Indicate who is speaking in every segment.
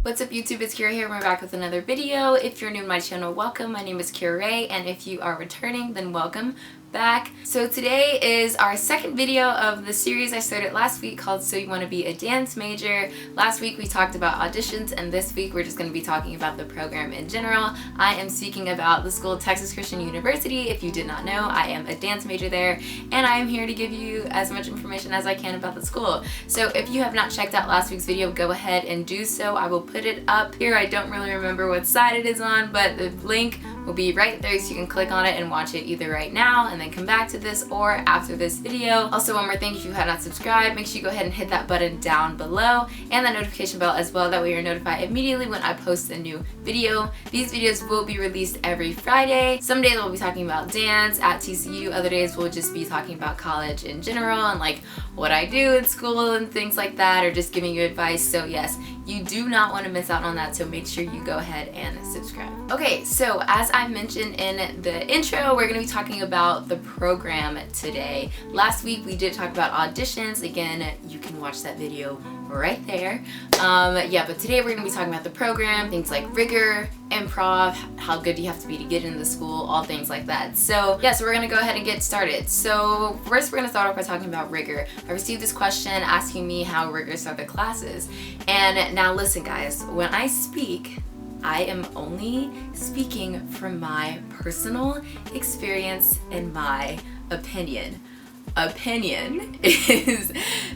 Speaker 1: What's up YouTube, it's Kira here. We're back with another video. If you're new to my channel, welcome. My name is Kirarai, and if you are returning, then welcome back. So today is our second video of the series I started last week called So You Want to Be a Dance Major. Last week we talked about auditions, and this week we're just going to be talking about the program in general. I am speaking about the school Texas Christian University. If you did not know, I am a dance major there, and I am here to give you as much information as I can about the school. So if you have not checked out last week's video, go ahead and do so. I will put it up here. I don't really remember what side it is on, but the link will be right there so you can click on it and watch it either right now and then come back to this or after this video. Also, one more thing, if you have not subscribed, make sure you go ahead and hit that button down below and that notification bell as well. That way you're notified immediately when I post a new video. These videos will be released every Friday. Some days we'll be talking about dance at TCU, other days we'll just be talking about college in general and like what I do in school and things like that, or just giving you advice. So yes, you do not want to miss out on that, so make sure you go ahead and subscribe. Okay, so as I mentioned in the intro, we're going to be talking about the program today. Last week we did talk about auditions. Again, you can watch that video right there. But today we're going to be talking about the program, things like rigor, improv, how good do you have to be to get into the school, all things like that. So yeah, so we're going to go ahead and get started. So first we're going to start off by talking about rigor. I received this question asking me how rigorous are the classes. And now listen guys, when I speak, I am only speaking from my personal experience and my opinion. Opinion is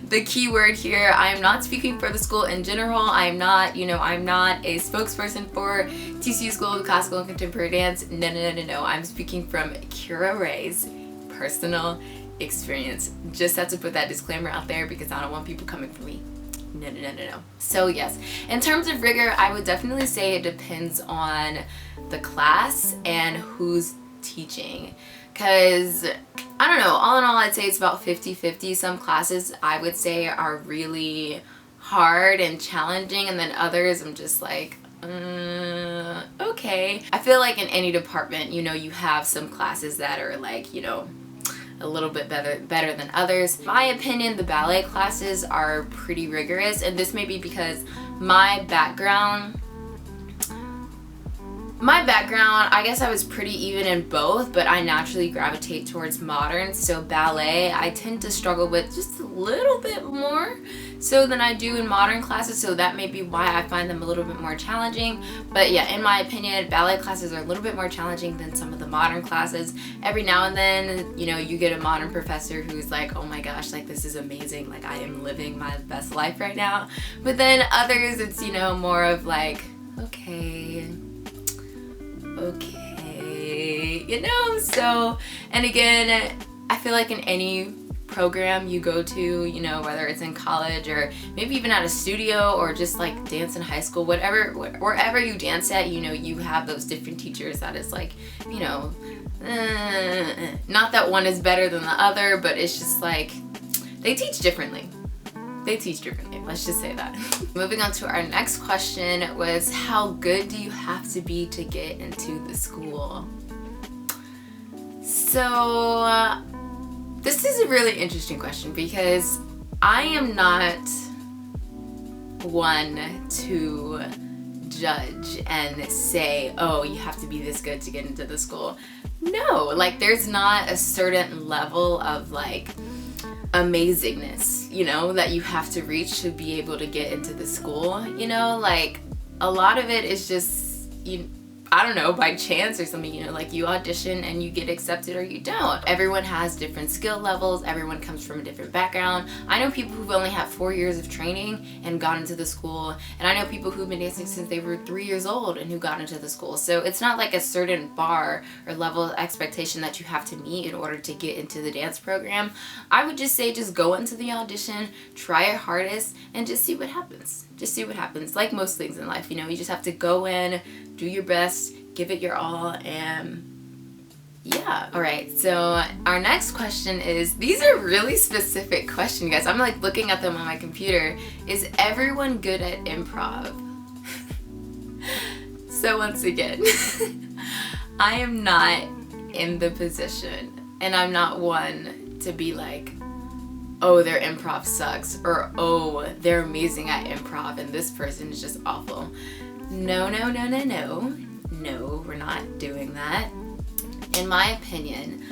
Speaker 1: the key word here. I am not speaking for the school in general. I'm not a spokesperson for TCU School of Classical and Contemporary Dance. No. I'm speaking from Kirarai's personal experience. Just have to put that disclaimer out there because I don't want people coming for me. No. So yes, in terms of rigor, I would definitely say it depends on the class and who's teaching. Because, I don't know, all in all, I'd say it's about 50-50. Some classes I would say are really hard and challenging, and then others I'm just like, okay. I feel like in any department, you have some classes that are like, a little bit better than others. In my opinion, the ballet classes are pretty rigorous, and this may be because my background, I guess I was pretty even in both, but I naturally gravitate towards modern. So ballet, I tend to struggle with just a little bit more so than I do in modern classes. So that may be why I find them a little bit more challenging. But yeah, in my opinion, ballet classes are a little bit more challenging than some of the modern classes. Every now and then, you get a modern professor who's like, oh my gosh, like this is amazing. Like I am living my best life right now. But then others, it's, more of like, okay, so, and again, I feel like in any program you go to, whether it's in college or maybe even at a studio or just like dance in high school, wherever you dance at, you have those different teachers that is like, not that one is better than the other, but it's just like, they teach differently. Let's just say that. Moving on to our next question was, how good do you have to be to get into the school? So this is a really interesting question because I am not one to judge and say, oh, you have to be this good to get into the school. No, like there's not a certain level of like amazingness, that you have to reach to be able to get into the school, like a lot of it is just, I don't know, by chance or something, like you audition and you get accepted or you don't. Everyone has different skill levels. Everyone comes from a different background. I know people who've only had 4 years of training and got into the school. And I know people who've been dancing since they were 3 years old and who got into the school. So it's not like a certain bar or level of expectation that you have to meet in order to get into the dance program. I would just say, just go into the audition, try your hardest, and just see what happens. Like most things in life, you just have to go in, do your best, give it your all, and yeah. All right, so our next question is, these are really specific questions, guys. I'm like looking at them on my computer. Is everyone good at improv? So once again, I am not in the position, and I'm not one to be like, oh, their improv sucks, or oh, they're amazing at improv and this person is just awful. No, no, no, no, no. No, we're not doing that. In my opinion,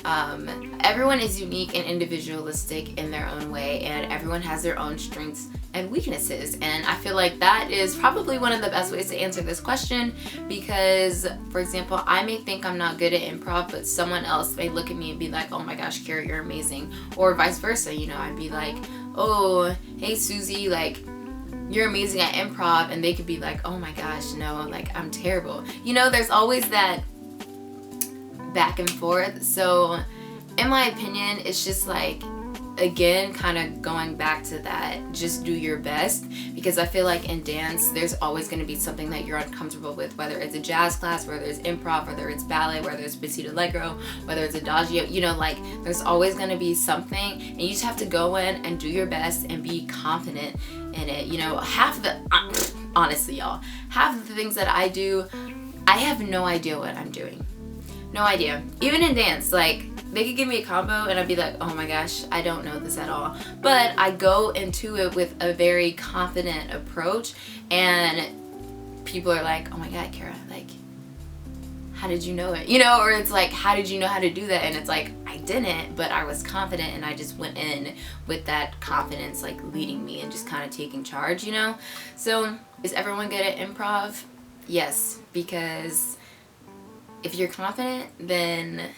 Speaker 1: everyone is unique and individualistic in their own way, and everyone has their own strengths and weaknesses. And I feel like that is probably one of the best ways to answer this question, because, for example, I may think I'm not good at improv, but someone else may look at me and be like, oh my gosh, Kira, you're amazing. Or vice versa, you know, I'd be like, oh, hey, Susie, like, you're amazing at improv, and they could be like, oh my gosh, no, like, I'm terrible. You know, there's always that back and forth. So in my opinion, it's just like, again, kind of going back to that, just do your best, because I feel like in dance there's always going to be something that you're uncomfortable with, whether it's a jazz class, whether it's improv, whether it's ballet, whether it's petit allegro, whether it's adagio, you know, like there's always going to be something, and you just have to go in and do your best and be confident in it. You know, honestly y'all, half of the things that I do, I have no idea what I'm doing. No idea. Even in dance, like, they could give me a combo and I'd be like, oh my gosh, I don't know this at all. But I go into it with a very confident approach, and people are like, oh my god, Kira, like, how did you know it? You know, or it's like, how did you know how to do that? And it's like, I didn't, but I was confident, and I just went in with that confidence, like, leading me and just kind of taking charge, you know? So, is everyone good at improv? Yes, because if you're confident, then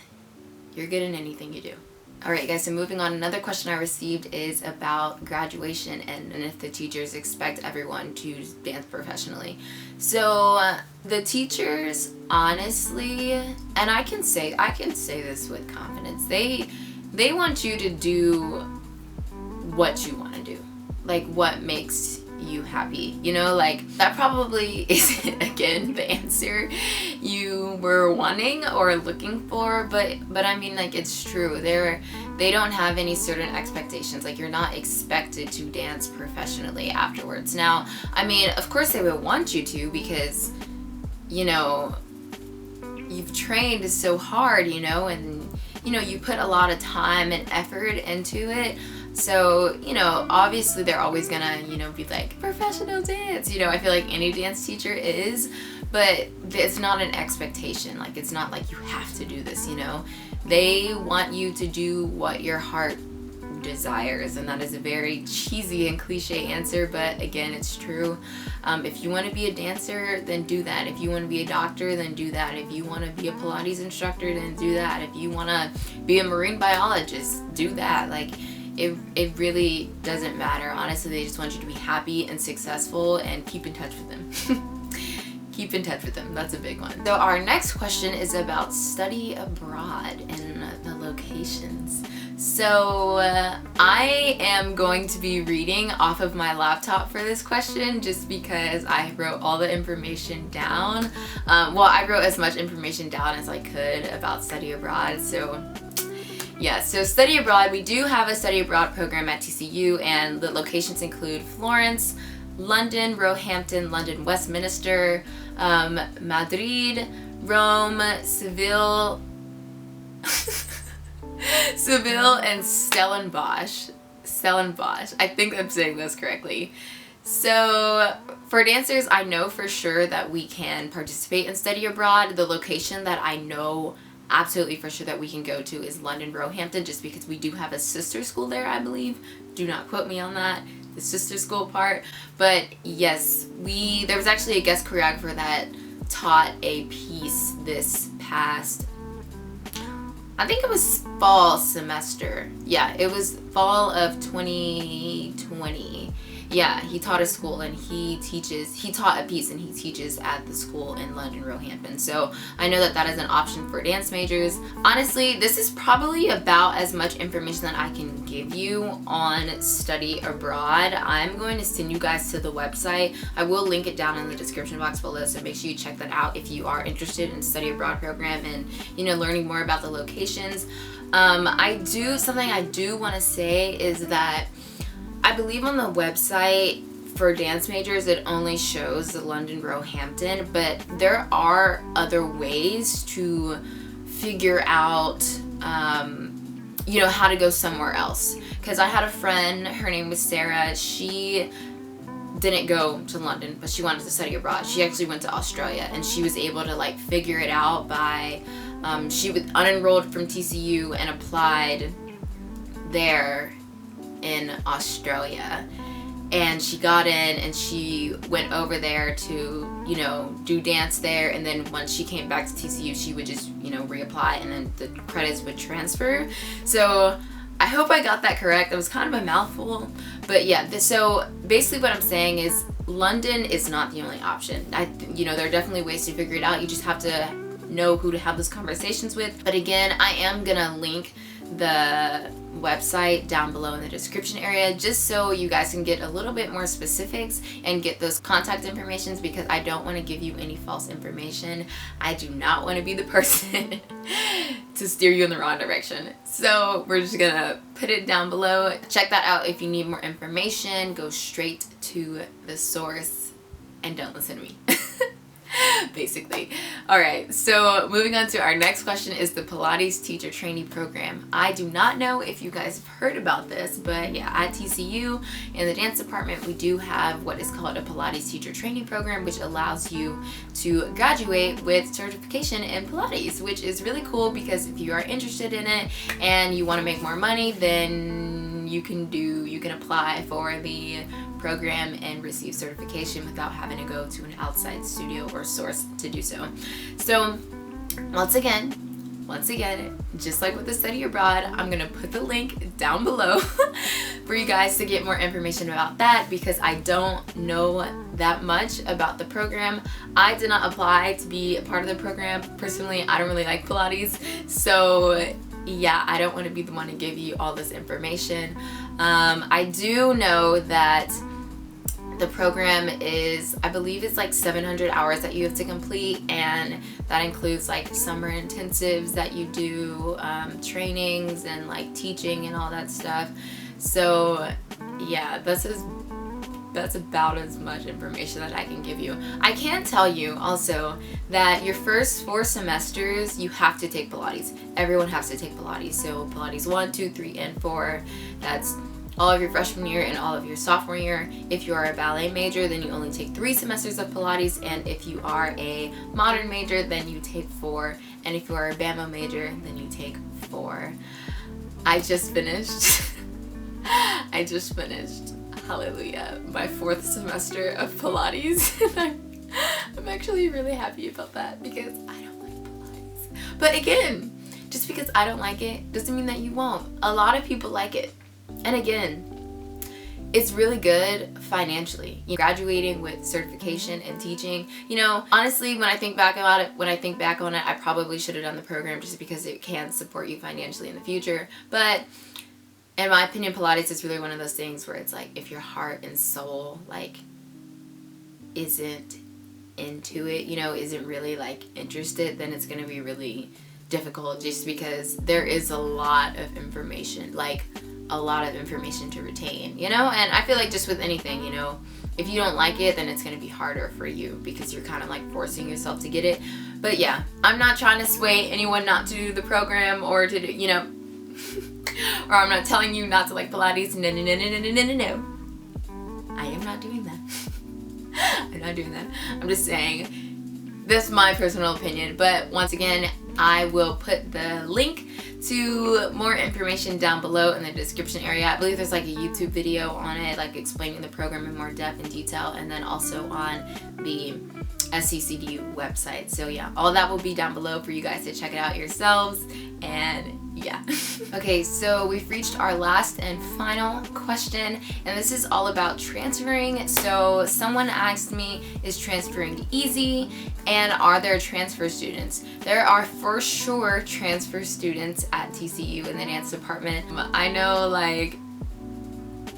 Speaker 1: you're good in anything you do. Alright guys, so moving on, another question I received is about graduation and if the teachers expect everyone to dance professionally. So the teachers, honestly, and I can say this with confidence, they want you to do what you want to do, like what makes you happy, you know, like that probably isn't again the answer you were wanting or looking for, but I mean, like, it's true. They don't have any certain expectations. Like, you're not expected to dance professionally afterwards. Now, I mean, of course they would want you to, because, you know, you've trained so hard, you know, and you know, you put a lot of time and effort into it. So, you know, obviously they're always gonna, you know, be like, professional dance. You know, I feel like any dance teacher is, but it's not an expectation. Like, it's not like you have to do this, you know. They want you to do what your heart desires, and that is a very cheesy and cliche answer, but again, it's true. If you want to be a dancer, then do that. If you want to be a doctor, then do that. If you want to be a Pilates instructor, then do that. If you want to be a marine biologist, do that. Like, it really doesn't matter. Honestly, they just want you to be happy and successful, and keep in touch with them. Keep in touch with them. That's a big one. So our next question is about study abroad and the locations. So I am going to be reading off of my laptop for this question, just because I wrote all the information down. Well, I wrote as much information down as I could about study abroad. So yeah, so study abroad, we do have a study abroad program at TCU, and the locations include Florence, London, Roehampton, London Westminster, Madrid, Rome, Seville, Seville, and Stellenbosch. I think I'm saying this correctly. So for dancers, I know for sure that we can participate in study abroad. The location that I know absolutely for sure that we can go to is London, Roehampton, just because we do have a sister school there, I believe. Do not quote me on that, the sister school part. But yes, there was actually a guest choreographer that taught a piece this past, I think it was fall semester. Yeah, it was fall of 2020. Yeah, he taught a school, and he taught a piece, and he teaches at the school in London, Roehampton. So I know that that is an option for dance majors. Honestly, this is probably about as much information that I can give you on study abroad. I'm going to send you guys to the website. I will link it down in the description box below, so make sure you check that out if you are interested in study abroad program and, you know, learning more about the locations. Something I do want to say is that I believe on the website for dance majors, it only shows the London Roehampton, but there are other ways to figure out you know, how to go somewhere else. Because I had a friend, her name was Sarah, she didn't go to London, but she wanted to study abroad. She actually went to Australia, and she was able to like figure it out by, she was unenrolled from TCU and applied there in Australia. And she got in and she went over there to, you know, do dance there. And then once she came back to TCU, she would just, you know, reapply, and then the credits would transfer. So I hope I got that correct. That was kind of a mouthful. But yeah, so basically what I'm saying is London is not the only option. You know, there are definitely ways to figure it out. You just have to know who to have those conversations with. But again, I am gonna link the website down below in the description area, just so you guys can get a little bit more specifics and get those contact informations, because I don't want to give you any false information. I do not want to be the person to steer you in the wrong direction. So we're just gonna put it down below. Check that out if you need more information. Go straight to the source and don't listen to me. Basically. Alright, so moving on to our next question is the Pilates teacher trainee program. I do not know if you guys have heard about this, but yeah, at TCU in the dance department, we do have what is called a Pilates teacher trainee program, which allows you to graduate with certification in Pilates, which is really cool, because if you are interested in it and you want to make more money, then you can apply for the program and receive certification without having to go to an outside studio or source to do so. So once again, just like with the study abroad, I'm gonna put the link down below for you guys to get more information about that, because I don't know that much about the program. I did not apply to be a part of the program. Personally, I don't really like Pilates, so yeah, I don't want to be the one to give you all this information. I do know that the program is, I believe it's like 700 hours that you have to complete, and that includes like summer intensives that you do, trainings and like teaching and all that stuff. So yeah, that's about as much information that I can give you. I can tell you also that your first 4 semesters you have to take Pilates. Everyone has to take Pilates. So Pilates 1, 2, 3, and 4. That's all of your freshman year and all of your sophomore year. If you are a ballet major, then you only take 3 semesters of Pilates, and if you are a modern major, then you take 4, and if you are a BAMO major, then you take 4. I just finished hallelujah, my 4th semester of Pilates. I'm actually really happy about that, because I don't like Pilates. But again, just because I don't like it doesn't mean that you won't. A lot of people like it. And again, it's really good financially. You're graduating with certification and teaching. You know, honestly, when I think back on it, I probably should have done the program just because it can support you financially in the future. But in my opinion, Pilates is really one of those things where it's like, if your heart and soul like isn't into it, you know, isn't really like interested, then it's gonna be really difficult, just because there is a lot of information, like a lot of information to retain, you know. And I feel like just with anything, you know, if you don't like it, then it's going to be harder for you, because you're kind of like forcing yourself to get it. But yeah, I'm not trying to sway anyone not to do the program or to do, you know, or I'm not telling you not to like Pilates. No. I am not doing that. I'm not doing that. I'm just saying, that's my personal opinion. But once again, I will put the link to more information down below in the description area. I believe there's like a YouTube video on it, like explaining the program in more depth and detail, and then also on the SCCD website. So yeah, all that will be down below for you guys to check it out yourselves. And yeah. Okay, so we've reached our last and final question, and this is all about transferring. So someone asked me, is transferring easy, and are there transfer students? There are for sure transfer students at TCU in the dance department. I know like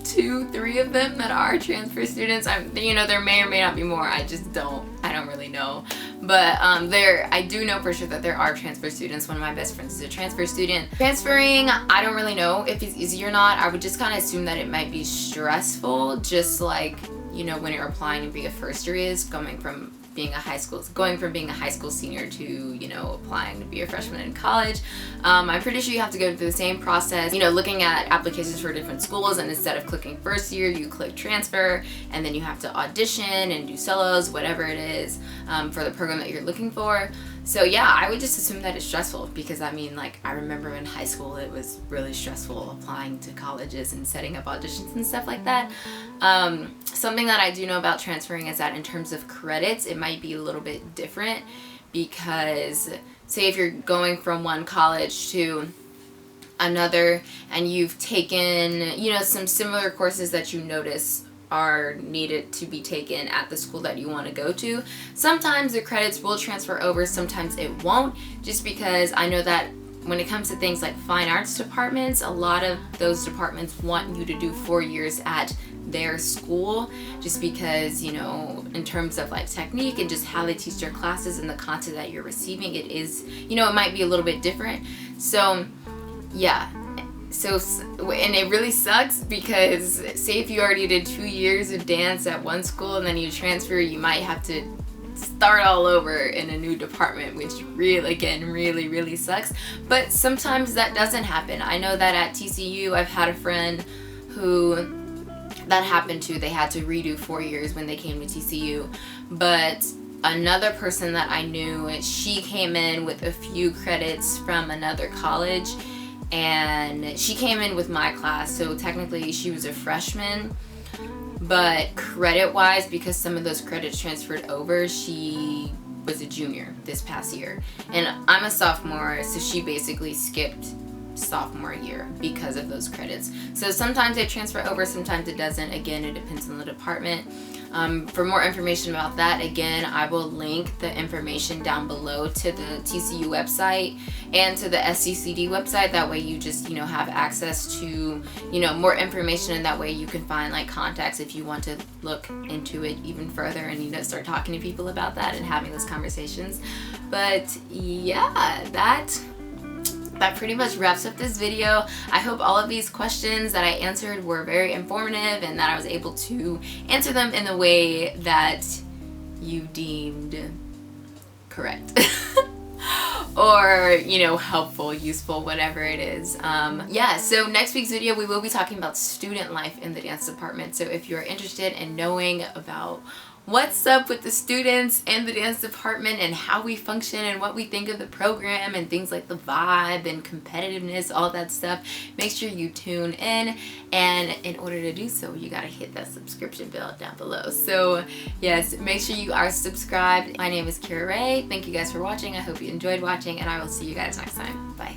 Speaker 1: 2-3 of them that are transfer students. You know, there may or may not be more. I don't really know. But I do know for sure that there are transfer students. One of my best friends is a transfer student. Transferring, I don't really know if it's easy or not. I would just kind of assume that it might be stressful, just like, you know, when you're applying to be a first year is, going from being a high school senior to, you know, applying to be a freshman in college. I'm pretty sure you have to go through the same process, you know, looking at applications for different schools, and instead of clicking first year, you click transfer, and then you have to audition and do solos, whatever it is, for the program that you're looking for. So yeah, I would just assume that it's stressful, because I mean, like, I remember in high school it was really stressful applying to colleges and setting up auditions and stuff like that. Something that I do know about transferring is that in terms of credits, it might be a little bit different, because say if you're going from one college to another and you've taken, you know, some similar courses that you notice are needed to be taken at the school that you want to go to, sometimes the credits will transfer over, sometimes it won't, just because I know that when it comes to things like fine arts departments, a lot of those departments want you to do 4 years at their school, just because, you know, in terms of like technique and just how they teach their classes and the content that you're receiving, it is, you know, it might be a little bit different. So yeah, and it really sucks, because say if you already did 2 years of dance at one school and then you transfer, you might have to start all over in a new department, which really sucks. But sometimes that doesn't happen. I know that at TCU, I've had a friend who that happened to. They had to redo 4 years when they came to TCU. But another person that I knew, she came in with a few credits from another college, and she came in with my class, so technically she was a freshman, but credit wise, because some of those credits transferred over, she was a junior this past year, and I'm a sophomore, so she basically skipped sophomore year because of those credits. So sometimes they transfer over, sometimes it doesn't. Again, it depends on the department. For more information about that, again, I will link the information down below to the TCU website and to the SCCD website. That way you just, you know, have access to, you know, more information, and that way you can find like contacts if you want to look into it even further and, you know, start talking to people about that and having those conversations. But yeah, that pretty much wraps up this video. I hope all of these questions that I answered were very informative, and that I was able to answer them in the way that you deemed correct. Or, you know, helpful, useful, whatever it is. Yeah, so next week's video we will be talking about student life in the dance department. So if you're interested in knowing about what's up with the students and the dance department and how we function and what we think of the program and things like the vibe and competitiveness, all that stuff, make sure you tune in. And in order to do so, you gotta hit that subscription bell down below. So yes, make sure you are subscribed. My name is Kirarai. Thank you guys for watching. I hope you enjoyed watching, and I will see you guys next time. Bye.